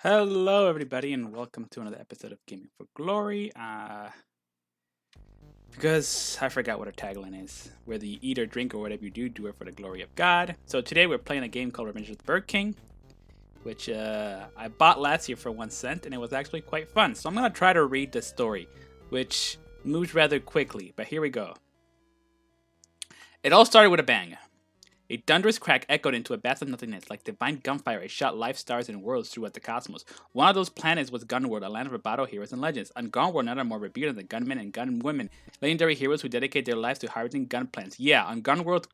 Hello, everybody, and welcome to another episode of Gaming for Glory. Because I forgot what our tagline is, whether you eat or drink or whatever you do, do it for the glory of God. So today we're playing a game called Revenge of the BirdKing, which I bought last year for 1 cent, and it was actually quite fun. So I'm gonna try to read the story, which moves rather quickly. But here we go. It all started with a bang. A thunderous crack echoed into a vast of nothingness. Like divine gunfire, it shot life stars and worlds throughout the cosmos. One of those planets was Gunworld, a land of battle heroes and legends. On Gunworld, none are more revered than the gunmen and gunwomen, legendary heroes who dedicate their lives to harvesting gun plants. Yeah, on Gunworld,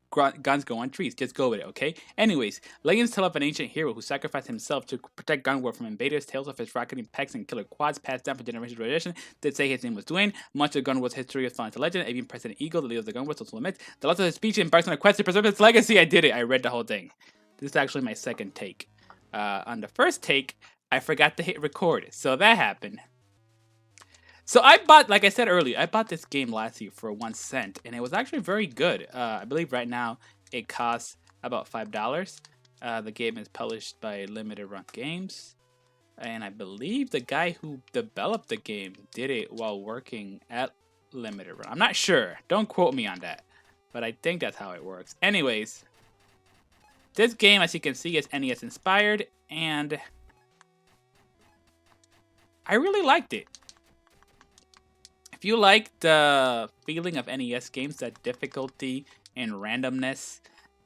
guns go on trees. Just go with it, okay? Anyways, legends tell of an ancient hero who sacrificed himself to protect Gunworld from invaders. Tales of his rocketing pecs and killer quads passed down for generations of tradition. Did say his name was Dwayne. Much of Gunworld's history is found to legend. Even President Eagle, the leader of the Gunworld, also laments the loss of his speech embarks on a quest to preserve its legacy. I did it. I read the whole thing. This is actually my second take. On the first take, I forgot to hit record, so that happened. So I bought, like I said earlier, I bought this game last year for 1 cent, and it was actually very good. I believe right now it costs about $5. The game is published by Limited Run Games, and I believe the guy who developed the game did it while working at Limited Run. I'm not sure. Don't quote me on that, but I think that's how it works. Anyways, this game, as you can see, is NES inspired, and I really liked it. If you like the feeling of NES games, that difficulty and randomness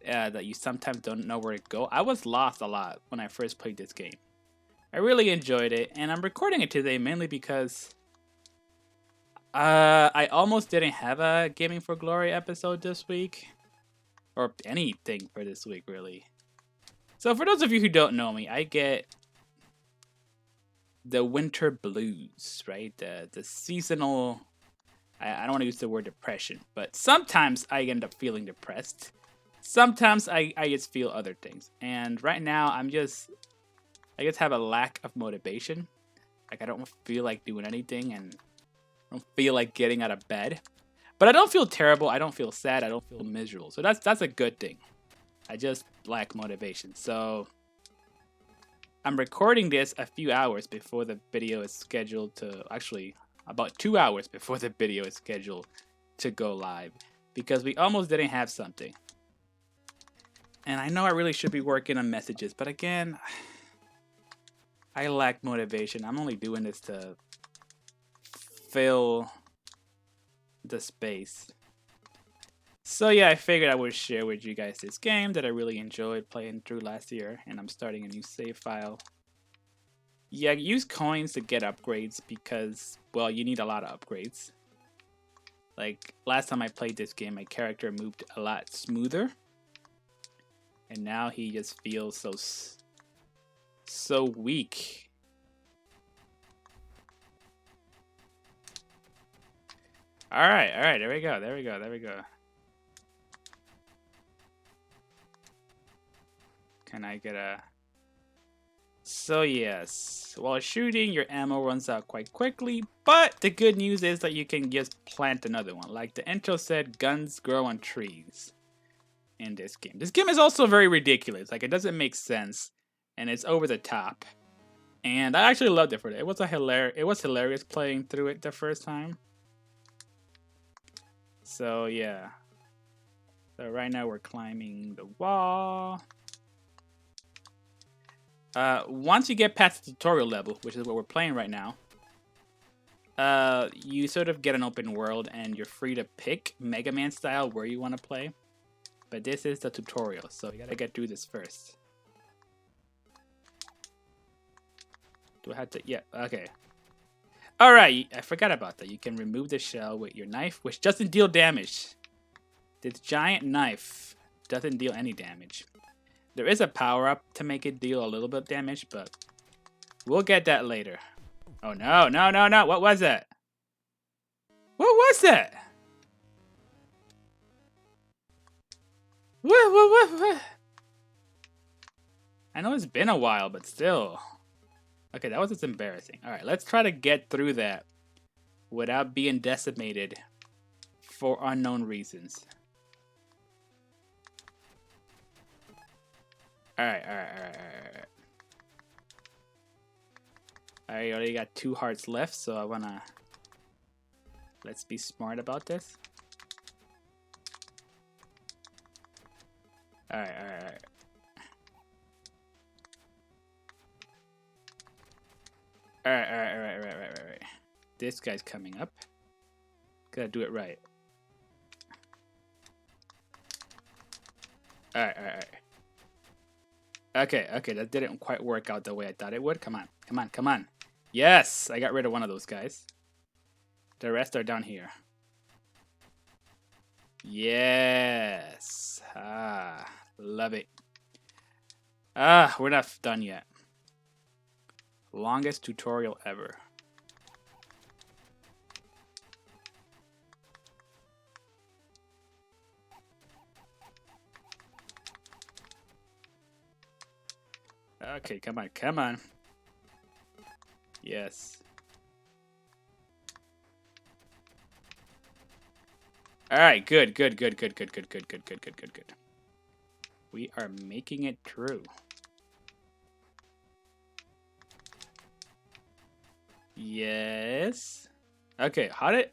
that you sometimes don't know where to go, I was lost a lot when I first played this game. I really enjoyed it, and I'm recording it today mainly because I almost didn't have a Gaming for Glory episode this week, or anything for this week, really. So for those of you who don't know me, I get the winter blues, right? The seasonal. I don't want to use the word depression, but sometimes I end up feeling depressed. Sometimes I just feel other things, and right now I just have a lack of motivation. Like I don't feel like doing anything, and I don't feel like getting out of bed. But I don't feel terrible. I don't feel sad. I don't feel miserable. So that's a good thing. I just lack motivation. So I'm recording this a few hours before the video is scheduled to, actually about 2 hours before the video is scheduled to go live, because we almost didn't have something. And I know I really should be working on messages, but again, I lack motivation. I'm only doing this to fill the space. So yeah, I figured I would share with you guys this game that I really enjoyed playing through last year, and I'm starting a new save file. Yeah, use coins to get upgrades because, well, you need a lot of upgrades. Like, last time I played this game, my character moved a lot smoother. And now he just feels so weak. Alright, there we go, there we go. Can I get a... So yes, while shooting, your ammo runs out quite quickly, but the good news is that you can just plant another one. Like the intro said, guns grow on trees in this game. This game is also very ridiculous. Like, it doesn't make sense, and it's over the top. And I actually loved it for that. It was hilarious playing through it the first time. So yeah. So right now we're climbing the wall. Once you get past the tutorial level, which is what we're playing right now, you sort of get an open world, and you're free to pick Mega Man style where you want to play. But this is the tutorial, so you gotta get through this first. Do I have to? Yeah, okay. Alright, I forgot about that. You can remove the shell with your knife, which doesn't deal damage. This giant knife doesn't deal any damage. There is a power-up to make it deal a little bit of damage, but we'll get that later. Oh, no. What was that? What was that? What? I know it's been a while, but still. Okay, that was just embarrassing. Alright, let's try to get through that without being decimated for unknown reasons. Alright. I already got 2 hearts left, so I wanna... Let's be smart about this. Alright, alright, alright. Alright. This guy's coming up. Gotta do it right. Alright. Okay, that didn't quite work out the way I thought it would. Come on. Yes! I got rid of one of those guys. The rest are down here. Yes! Ah, love it. Ah, we're not done yet. Longest tutorial ever. Okay, come on. Yes. Alright, good. We are making it through. Yes. Okay, how did...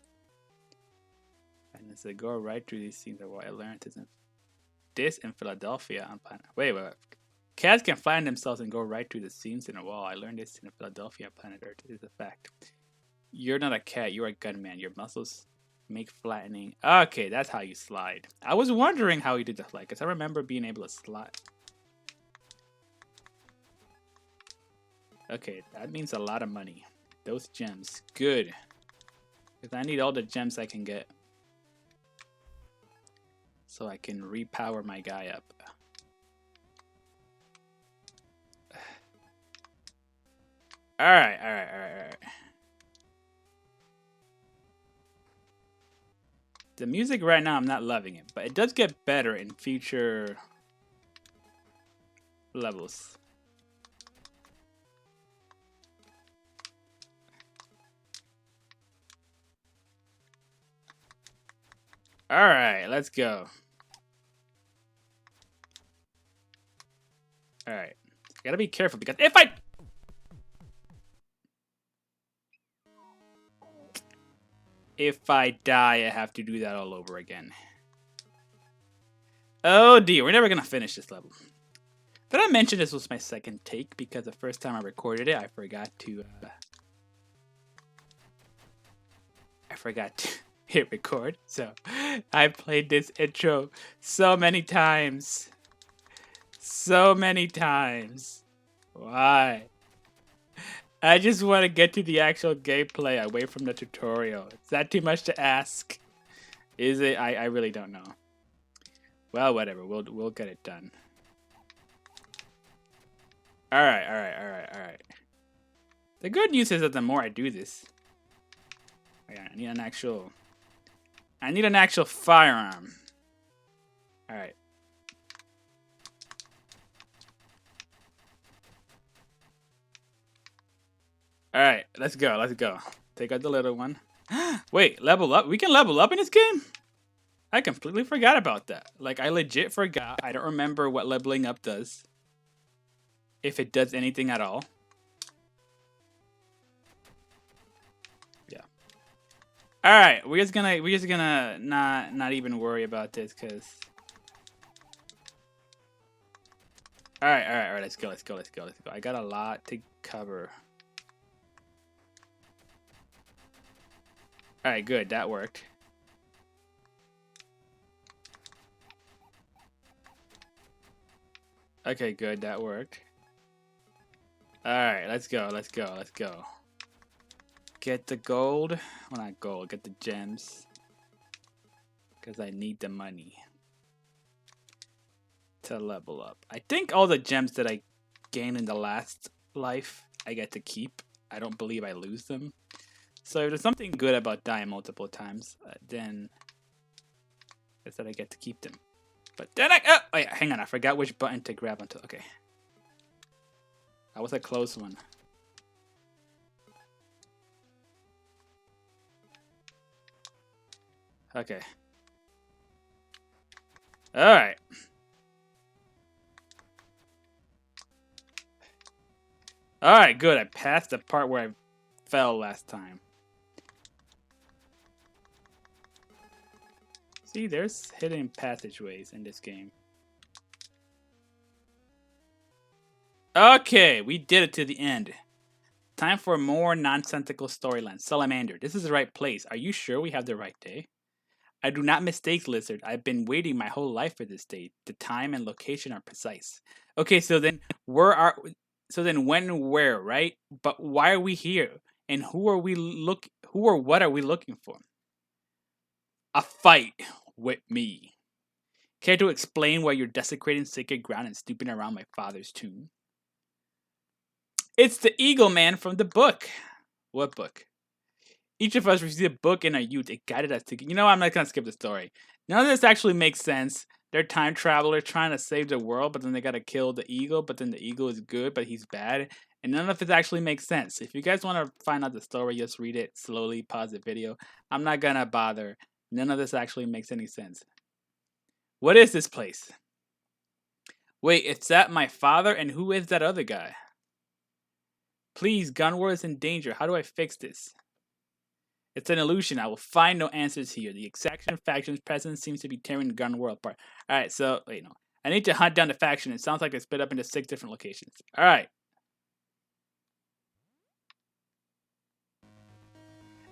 And as I go right through these things, what I learned is this in Philadelphia on planet... Wait. Cats can flatten themselves and go right through the seams in a wall. I learned this in Philadelphia on planet Earth. It is a fact. You're not a cat, you're a gunman. Your muscles make flattening. Okay, that's how you slide. I was wondering how you did the slide, because I remember being able to slide. Okay, that means a lot of money. Those gems. Good. Because I need all the gems I can get. So I can repower my guy up. Alright. The music right now, I'm not loving it. But it does get better in future levels. Alright, let's go. Alright. Gotta be careful because if I die, I have to do that all over again. Oh dear, we're never gonna finish this level. Did I mention this was my second take because the first time I recorded it, I forgot to hit record. So I played this intro so many times. Why? I just want to get to the actual gameplay away from the tutorial. Is that too much to ask? Is it? I really don't know. Well, whatever. We'll get it done. Alright. The good news is that the more I do this... I need an actual firearm. Alright. Alright, let's go. Take out the little one. Wait, level up? We can level up in this game? I completely forgot about that. Like, I legit forgot. I don't remember what leveling up does. If it does anything at all. Yeah. Alright, we're just gonna not even worry about this, cause... Alright, let's go. I got a lot to cover. Alright, good, that worked. Okay, good, that worked. Alright, let's go. Get the gold. Well, not gold, get the gems. Because I need the money to level up. I think all the gems that I gained in the last life, I get to keep. I don't believe I lose them. So if there's something good about dying multiple times, then it's that I get to keep them. But then oh yeah, hang on, I forgot which button to grab onto. Okay. That was a close one. Okay. Alright. Alright, good. I passed the part where I fell last time. See, there's hidden passageways in this game. Okay, we did it to the end. Time for more nonsensical storyline. Salamander, this is the right place. Are you sure we have the right day? I do not mistake, Lizard. I've been waiting my whole life for this day. The time and location are precise. Okay, so then when, where, right? But why are we here? And who or what are we looking for? A fight with me. Care to explain why you're desecrating sacred ground and stooping around my father's tomb? It's the Eagle Man from the book. What book? Each of us received a book in our youth. It guided us to. You know, I'm not gonna skip the story. None of this actually makes sense. They're time travelers trying to save the world, but then they gotta kill the eagle. But then the eagle is good, but he's bad, and none of it actually makes sense. If you guys want to find out the story, just read it slowly. Pause the video. I'm not gonna bother. None of this actually makes any sense. What is this place? Wait, is that my father? And who is that other guy? Please, Gunworld is in danger. How do I fix this? It's an illusion. I will find no answers here. The Exaction faction's presence seems to be tearing Gunworld apart. Alright, so, wait, no. I need to hunt down the faction. It sounds like they split up into 6 different locations. Alright.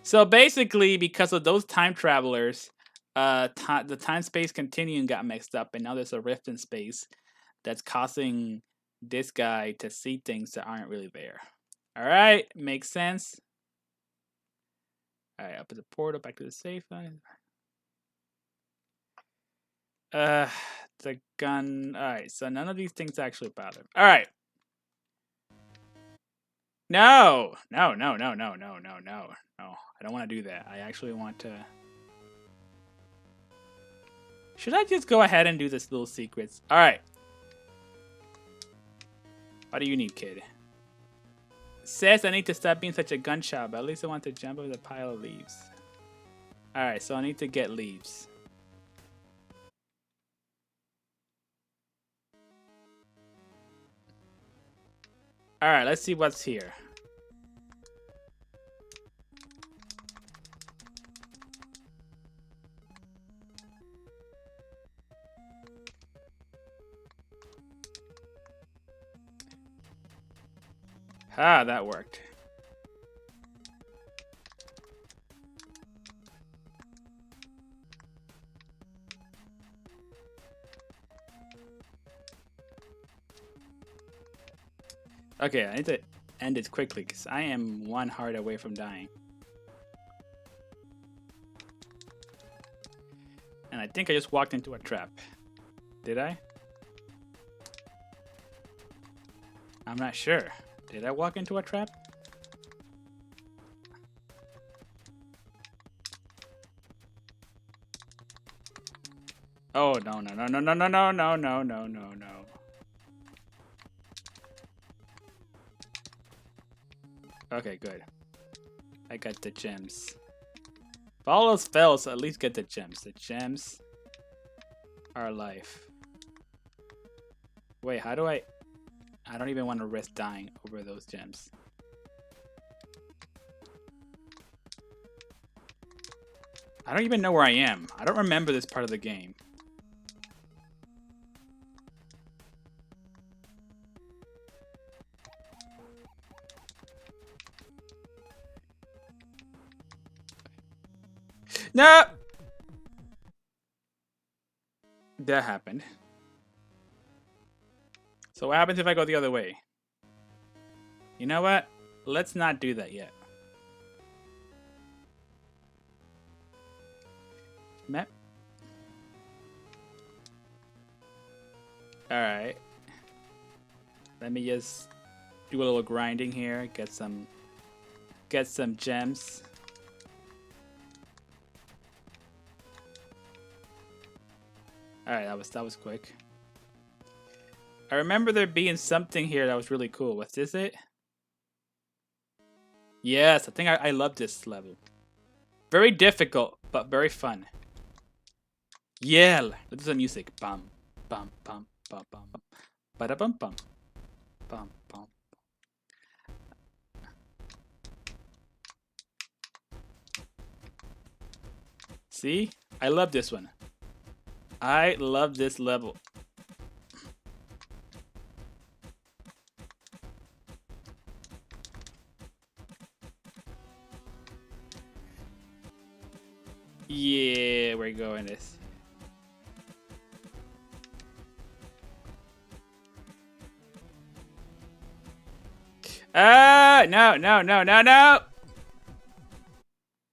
So basically, because of those time travelers, the time-space continuum got mixed up, and now there's a rift in space that's causing this guy to see things that aren't really there. Alright, makes sense. Alright, up at the portal, back to the safe line. The gun. Alright, so none of these things actually bother. Alright. No! No, no, no, no, no, no, no. No, I don't want to do that. I actually want to... Should I just go ahead and do this little secrets? Alright. What do you need, kid? Says I need to stop being such a gunshot, but at least I want to jump over the pile of leaves. Alright, so I need to get leaves. Alright, let's see what's here. Ah, that worked. Okay, I need to end it quickly because I am one heart away from dying. And I think I just walked into a trap. Did I? I'm not sure. Did I walk into a trap? Oh, no, no, no, no, no, no, no, no, no, no, no, no. Okay, good. I got the gems. If all else fails, at least get the gems. The gems are life. Wait, how do I don't even want to risk dying over those gems. I don't even know where I am. I don't remember this part of the game. No! That happened. So what happens if I go the other way? You know what? Let's not do that yet. Map. Alright. Let me just do a little grinding here, get some gems. Alright, that was quick. I remember there being something here that was really cool. Was this it? Yes, I think I love this level. Very difficult, but very fun. Yeah, let's do some music. Bum, bum, bum, bum, bum, bum, bada bum, bum, bum, bum. See? I love this one. I love this level. Yeah, we're going this. No, no, no, no, no!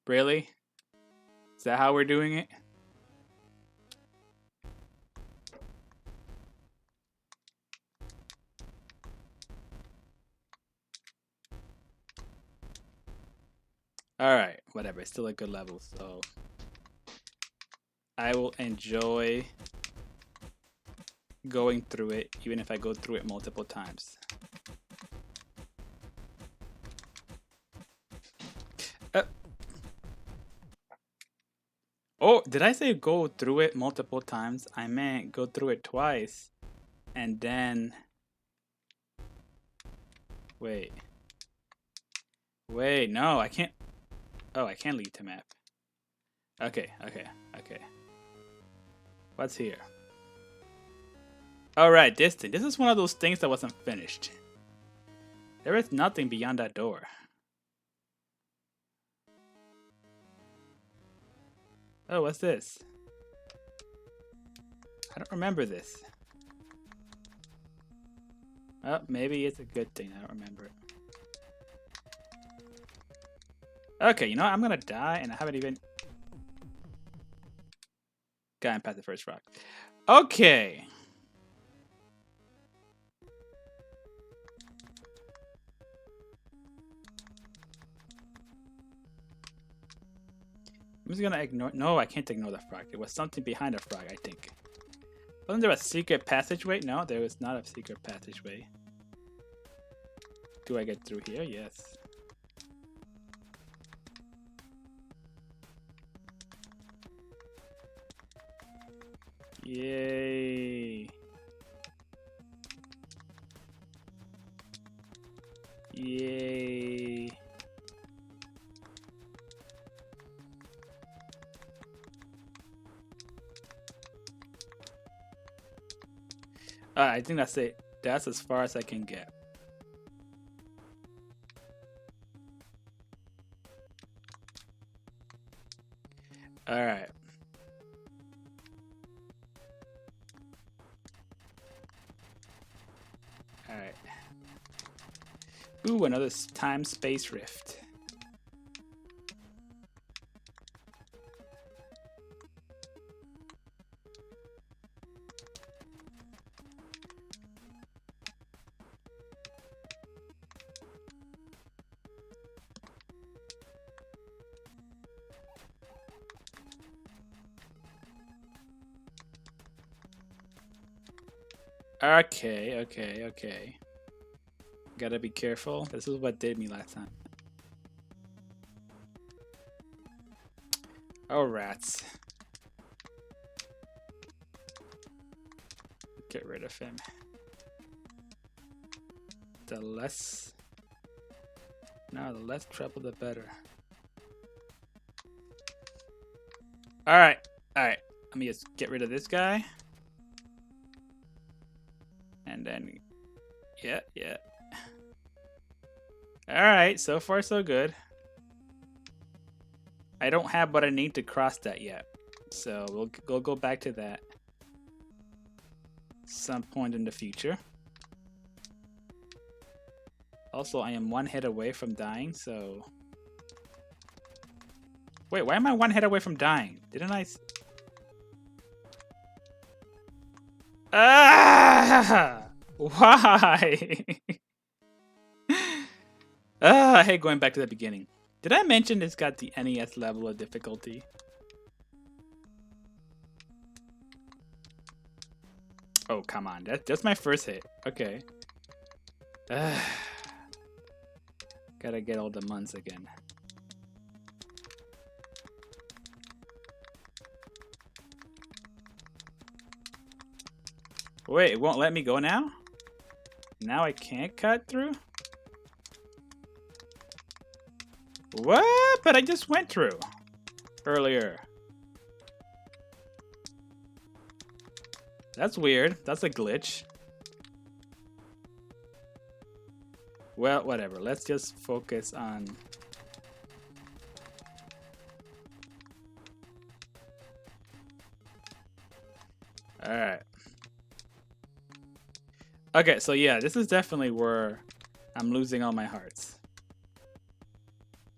Really? Is that how we're doing it? Alright, whatever. It's still a good level, so I will enjoy going through it, even if I go through it multiple times. Oh, did I say go through it multiple times? I meant go through it twice. And then... Wait. Wait, no, I can't... Oh, I can't leave the map. Okay. What's here? Alright, this thing. This is one of those things that wasn't finished. There is nothing beyond that door. Oh, what's this? I don't remember this. Oh, maybe it's a good thing. I don't remember it. Okay, you know what? I'm gonna die and I haven't even gotten past the first rock. Okay. I'm just gonna ignore. No, I can't ignore the frog. There was something behind the frog, I think. Wasn't there a secret passageway? No, there was not a secret passageway. Do I get through here? Yes. Yay. Yay. I think that's it. That's as far as I can get. Alright. Alright. Ooh, another time-space rift. Okay. Gotta be careful. This is what did me last time. Oh, rats. Get rid of him. The less trouble, the better. Alright. Let me just get rid of this guy. And then, yeah. Alright, so far so good. I don't have what I need to cross that yet. So we'll go back to that some point in the future. Also, I am one hit away from dying, so... Wait, why am I one hit away from dying? Didn't I... Ah! Why? I hate going back to the beginning. Did I mention it's got the NES level of difficulty? Oh, come on. That's my first hit. Okay. Gotta get all the months again. Wait, it won't let me go now? Now I can't cut through? What? But I just went through earlier. That's weird. That's a glitch. Well, whatever. Let's just focus on... Alright. Okay, so yeah, this is definitely where I'm losing all my hearts.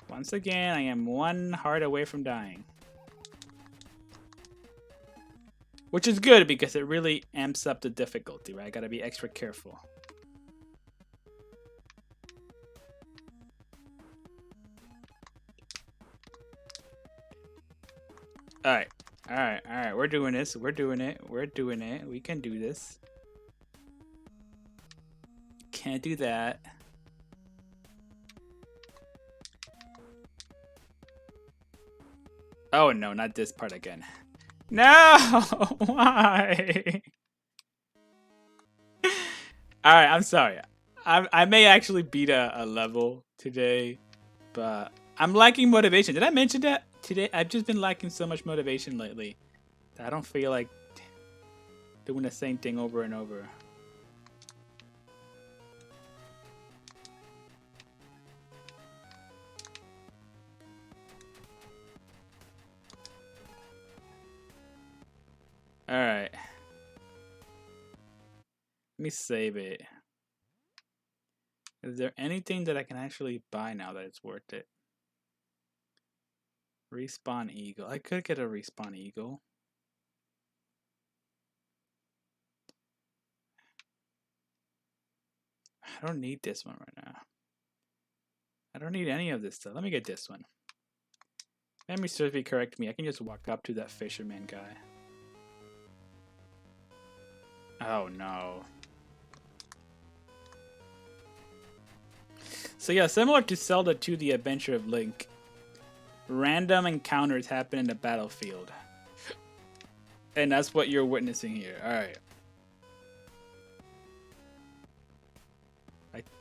Once again, I am 1 heart away from dying. Which is good because it really amps up the difficulty, right? I gotta be extra careful. Alright. Alright, alright. We're doing this. We're doing it. We're doing it. We can do this. Can't do that. Oh no, not this part again. No! Why? Alright, I'm sorry. I may actually beat a level today, but I'm lacking motivation. Did I mention that? Today, I've just been lacking so much motivation lately that I don't feel like doing the same thing over and over. Alright. Let me save it. Is there anything that I can actually buy now that it's worth it? Respawn eagle. I could get a respawn eagle. I don't need this one right now. I don't need any of this stuff. Let me get this one. Memory serves me correct me. I can just walk up to that fisherman guy. Oh no. So yeah, similar to Zelda 2: The Adventure of Link, random encounters happen in the battlefield. And that's what you're witnessing here. Alright.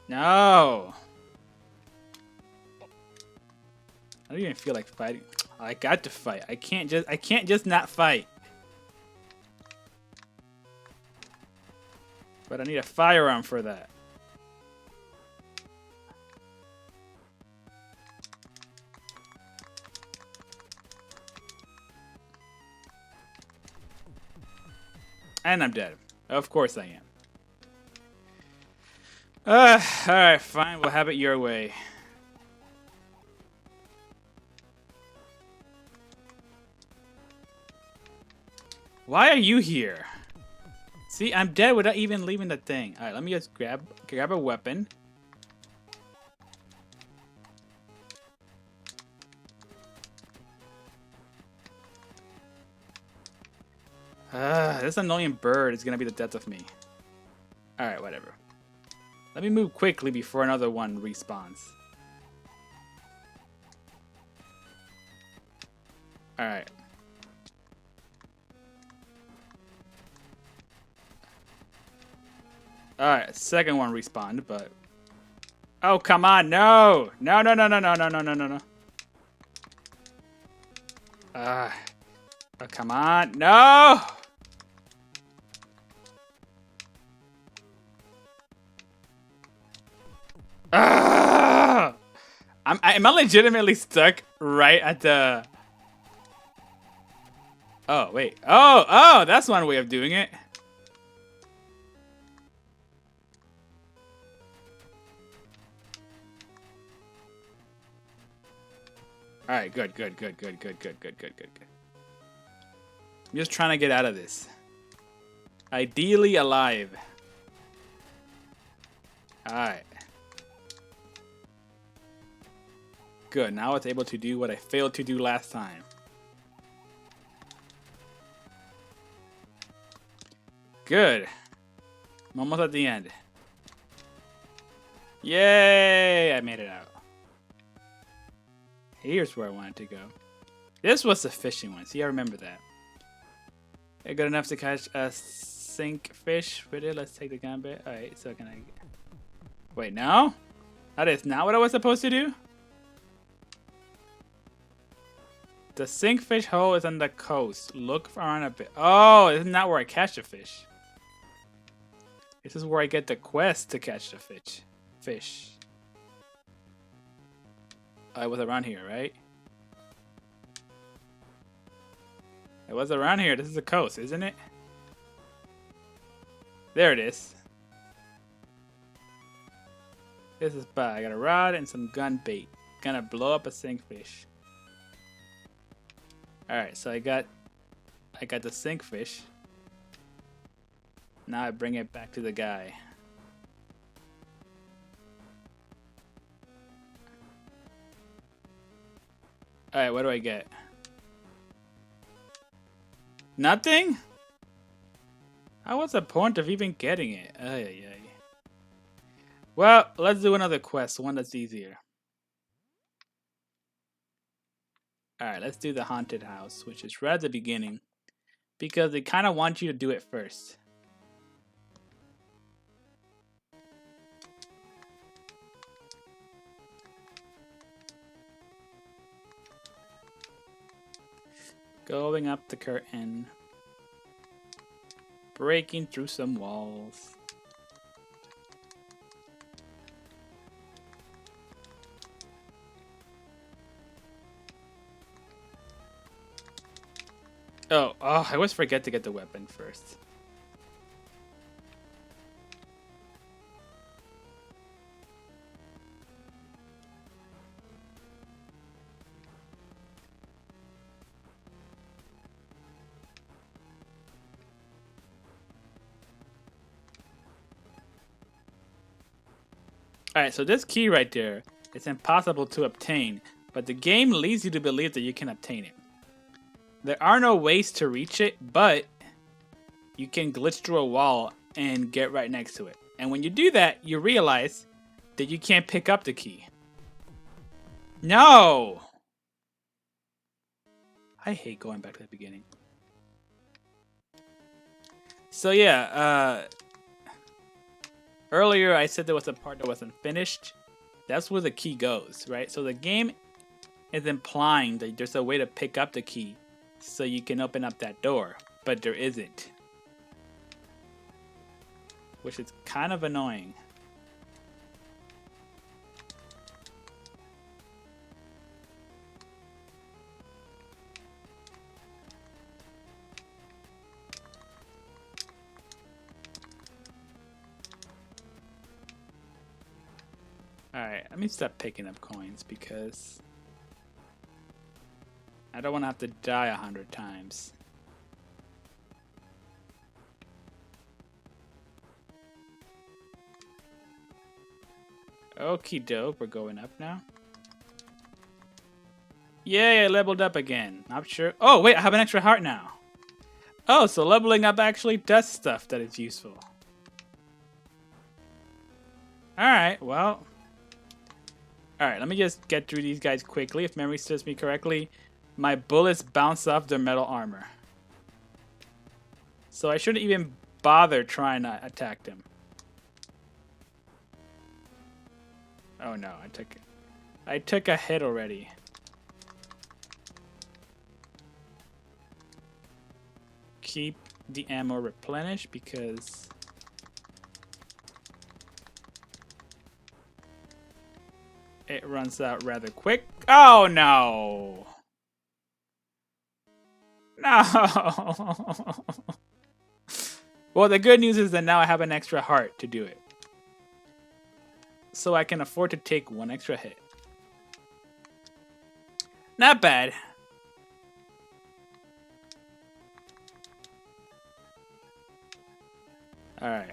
No! I don't even feel like fighting. I got to fight. I can't just not fight. But I need a firearm for that. And I'm dead. Of course I am. Alright, fine. We'll have it your way. Why are you here? See, I'm dead without even leaving the thing. Alright, let me just grab a weapon. This annoying bird is gonna be the death of me. Alright, whatever. Let me move quickly before another one respawns. Alright. Alright, second one respawned, but... Oh, come on, no! No, no, no, no, no, no, no, no, no, no. Oh, come on, no! Am I legitimately stuck right at the... Oh, wait. Oh, that's one way of doing it. Alright, good. I'm just trying to get out of this. Ideally alive. Alright. Good, now it's able to do what I failed to do last time. Good. I'm almost at the end. Yay! I made it out. Here's where I wanted to go. This was the fishing one. See, I remember that. Good enough to catch a sink fish with it. Let's take the gambit. Alright, so can I... Wait, no? That is not what I was supposed to do? The sink fish hole is on the coast. Look around a bit. Oh, isn't that where I catch a fish? This is where I get the quest to catch the fish. I was around here, right? It was around here. This is the coast, isn't it? There it is. This is bad. I got a rod and some gun bait. Gonna blow up a sinkfish. Alright, so I got the sinkfish. Now I bring it back to the guy. Alright, what do I get? Nothing? What's the point of even getting it? Ay. Well, let's do another quest, one that's easier. Alright, let's do the haunted house, which is right at the beginning. Because they kind of want you to do it first. Going up the curtain. Breaking through some walls. Oh, I always forget to get the weapon first. Alright, so this key right there, it's impossible to obtain, but the game leads you to believe that you can obtain it. There are no ways to reach it, but you can glitch through a wall and get right next to it. And when you do that, you realize that you can't pick up the key. No! I hate going back to the beginning. So yeah, earlier I said there was a part that wasn't finished. That's where the key goes, right? So the game is implying that there's a way to pick up the key so you can open up that door, but there isn't. Which is kind of annoying. Alright, let me stop picking up coins because I don't want to have to die 100 times. Okie doke, we're going up now. Yay, I leveled up again. Not sure. Oh, wait, I have an extra heart now. Oh, so leveling up actually does stuff that is useful. Alright, well. Alright, let me just get through these guys quickly. If memory serves me correctly, my bullets bounce off their metal armor. So I shouldn't even bother trying to attack them. Oh no, I took a hit already. Keep the ammo replenished because it runs out rather quick. Oh no! No! Well, the good news is that now I have an extra heart to do it. So I can afford to take one extra hit. Not bad. Alright.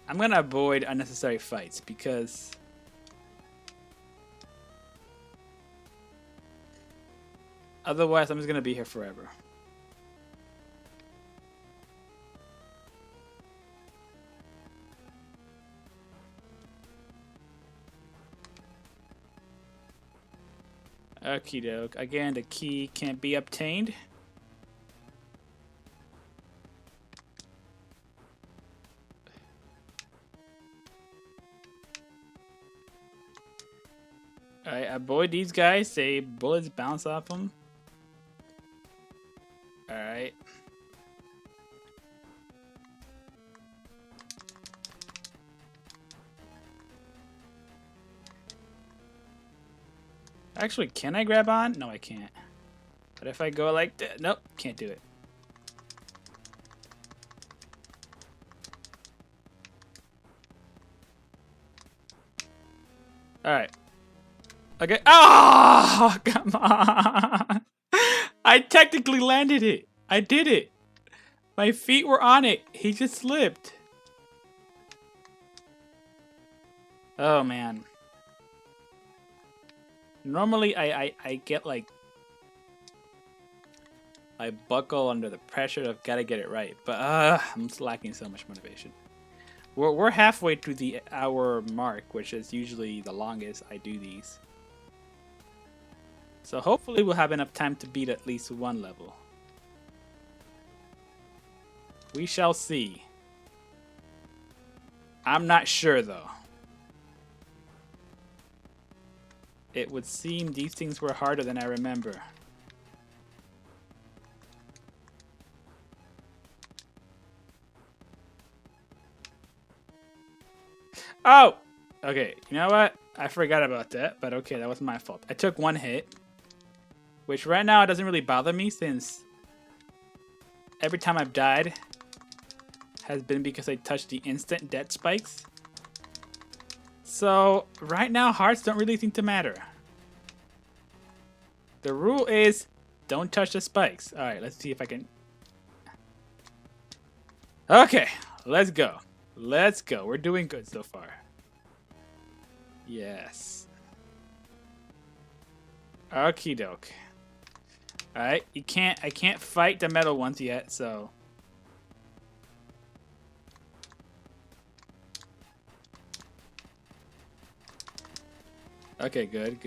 I'm gonna avoid unnecessary fights because otherwise I'm just gonna be here forever. Okie doke. Again, the key can't be obtained. Alright, avoid these guys. Say bullets bounce off them. Alright. Actually, can I grab on? No, I can't. But if I go like that, nope, can't do it. All right. Okay. Oh, come on. I technically landed it. I did it. My feet were on it. He just slipped. Oh, man. Normally, I get like... I buckle under the pressure of gotta get it right. But I'm lacking so much motivation. We're halfway through the hour mark, which is usually the longest I do these. So hopefully we'll have enough time to beat at least one level. We shall see. I'm not sure though. It would seem these things were harder than I remember. Oh! Okay, you know what? I forgot about that, but okay, that was my fault. I took one hit, which right now it doesn't really bother me since every time I've died has been because I touched the instant death spikes. So right now hearts don't really seem to matter. The rule is don't touch the spikes. Alright, let's see if I can... Okay, let's go. Let's go. We're doing good so far. Yes. Okie doke. Alright, I can't fight the metal ones yet, so... Okay, good.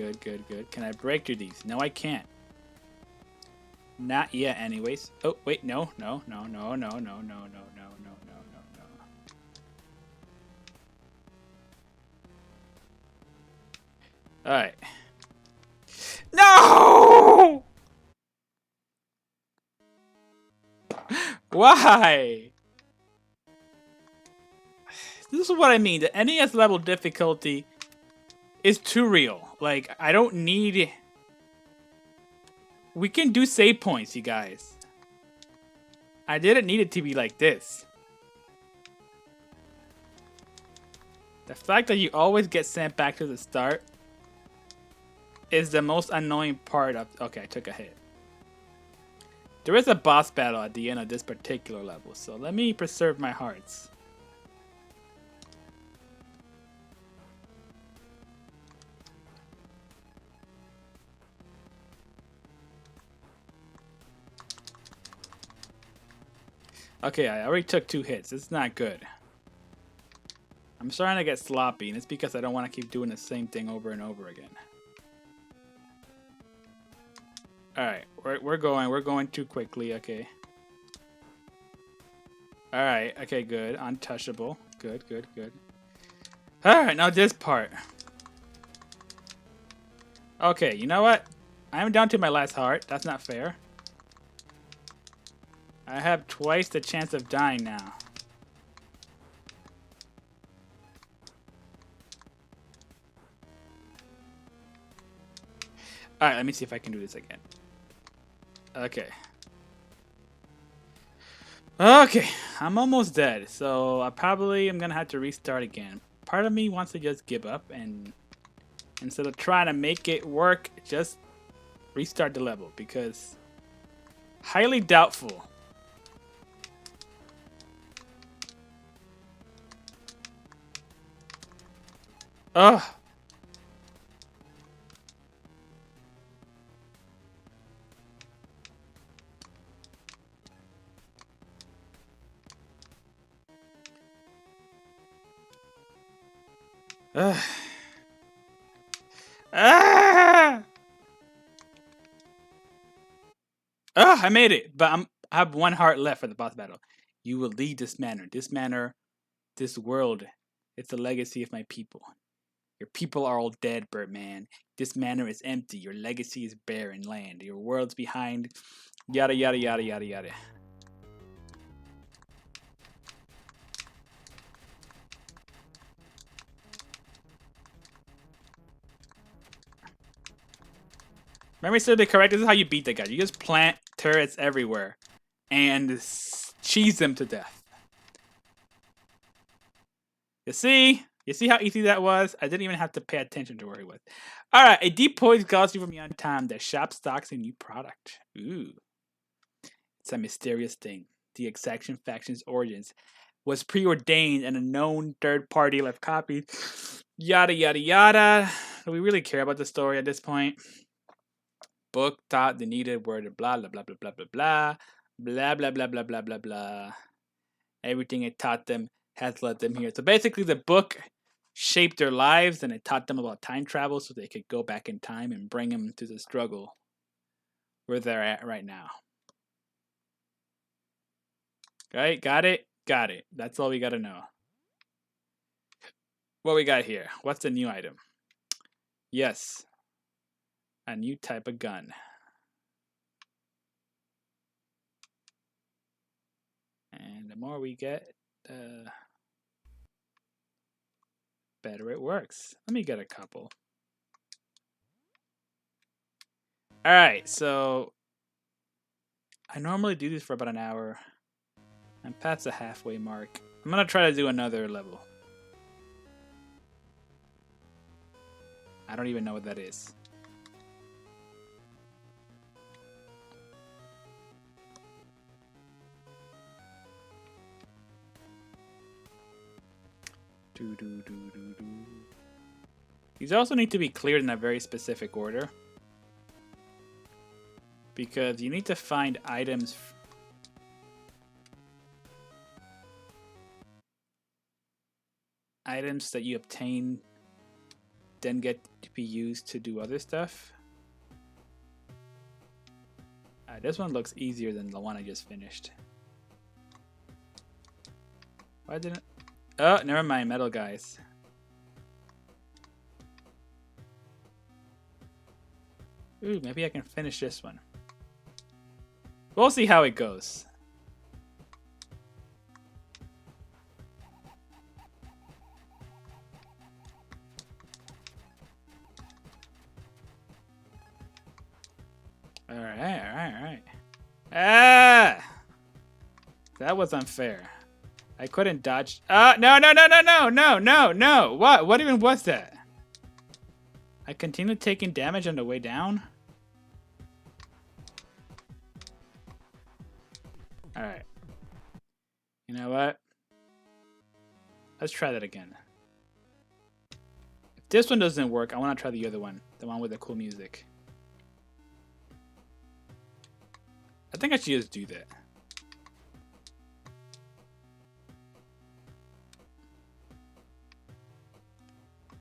Can I break through these? No, I can't. Not yet, anyways. Oh, wait, no. Alright. No! Why? This is what I mean. The NES level difficulty is too real. Like, I don't need... We can do save points, you guys. I didn't need it to be like this. The fact that you always get sent back to the start is the most annoying part of... Okay, I took a hit. There is a boss battle at the end of this particular level, so let me preserve my hearts. Okay, I already took 2 hits. It's not good. I'm starting to get sloppy, and it's because I don't want to keep doing the same thing over and over again. Alright, we're going too quickly, okay. Alright, okay, good. Untouchable. Good. Alright, now this part. Okay, you know what? I'm down to my last heart. That's not fair. I have twice the chance of dying now. Alright, let me see if I can do this again. Okay. Okay, I'm almost dead, so I probably am gonna have to restart again. Part of me wants to just give up and instead of trying to make it work, just restart the level because highly doubtful. Ugh. Ugh. Ah! I made it, but I have 1 heart left for the boss battle. You will lead this manor. This manor, this world. It's the legacy of my people. Your people are all dead, Birdman. This manor is empty. Your legacy is barren land. Your world's behind. Yada yada yada yada yada. Memory serves correct. This is how you beat the guy. You just plant turrets everywhere and cheese them to death. You see? You see how easy that was? I didn't even have to pay attention to where he was. Alright, a deep poise calls you from beyond time. The shop stocks a new product. Ooh. It's a mysterious thing. The Exaction Faction's origins was preordained and a known third party left copies. Yada yada yada. Do we really care about the story at this point? Book taught the needed word blah blah blah blah blah blah blah. Blah blah blah blah blah blah blah. Everything it taught them has led them here. So basically the book shaped their lives and it taught them about time travel so they could go back in time and bring them to the struggle where they're at right now. Right? Got it? Got it. That's all we gotta know. What we got here? What's the new item? Yes. A new type of gun. And the more we get, better it works. Let me get a couple. Alright, so I normally do this for about an hour. I'm past the halfway mark. I'm gonna try to do another level. I don't even know what that is. These also need to be cleared in a very specific order. Because you need to find items. Items that you obtain then get to be used to do other stuff. This one looks easier than the one I just finished. Why didn't... Oh, never mind, metal guys. Ooh, maybe I can finish this one. We'll see how it goes. Alright. Ah! That was unfair. I couldn't dodge. No. What even was that? I continued taking damage on the way down? Alright. You know what? Let's try that again. If this one doesn't work, I want to try the other one. The one with the cool music. I think I should just do that.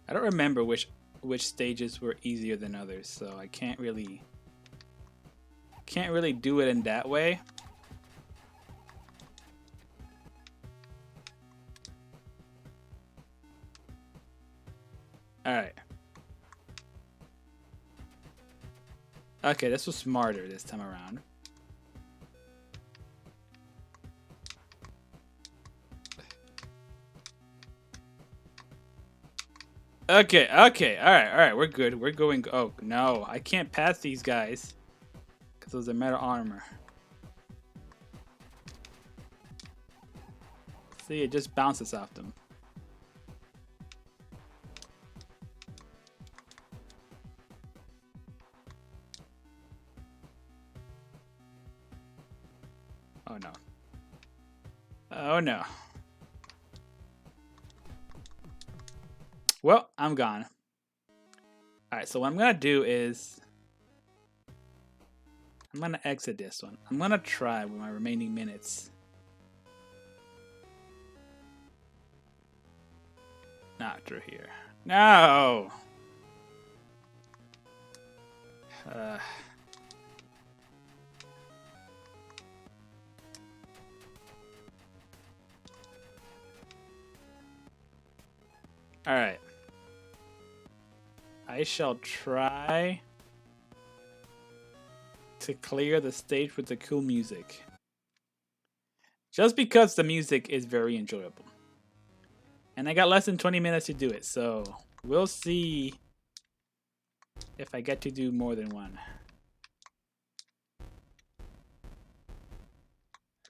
I don't remember which stages were easier than others, so I can't really do it in that way. All right. Okay, this was smarter this time around. Okay, alright, we're good. We're going. Oh, no, I can't pass these guys because those are metal armor. See, it just bounces off them. Oh, no. Oh, no. Well, I'm gone. Alright, so what I'm going to do is... I'm going to exit this one. I'm going to try with my remaining minutes. Not through here. No! Alright. I shall try to clear the stage with the cool music. Just because the music is very enjoyable. And I got less than 20 minutes to do it, so we'll see if I get to do more than one.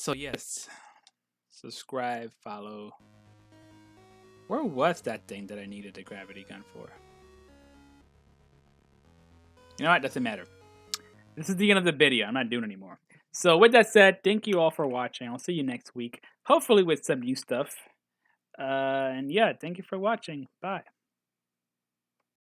So yes, subscribe, follow. Where was that thing that I needed a gravity gun for? You know what? Doesn't matter. This is the end of the video. I'm not doing anymore. So with that said, thank you all for watching. I'll see you next week. Hopefully with some new stuff. And yeah, thank you for watching. Bye.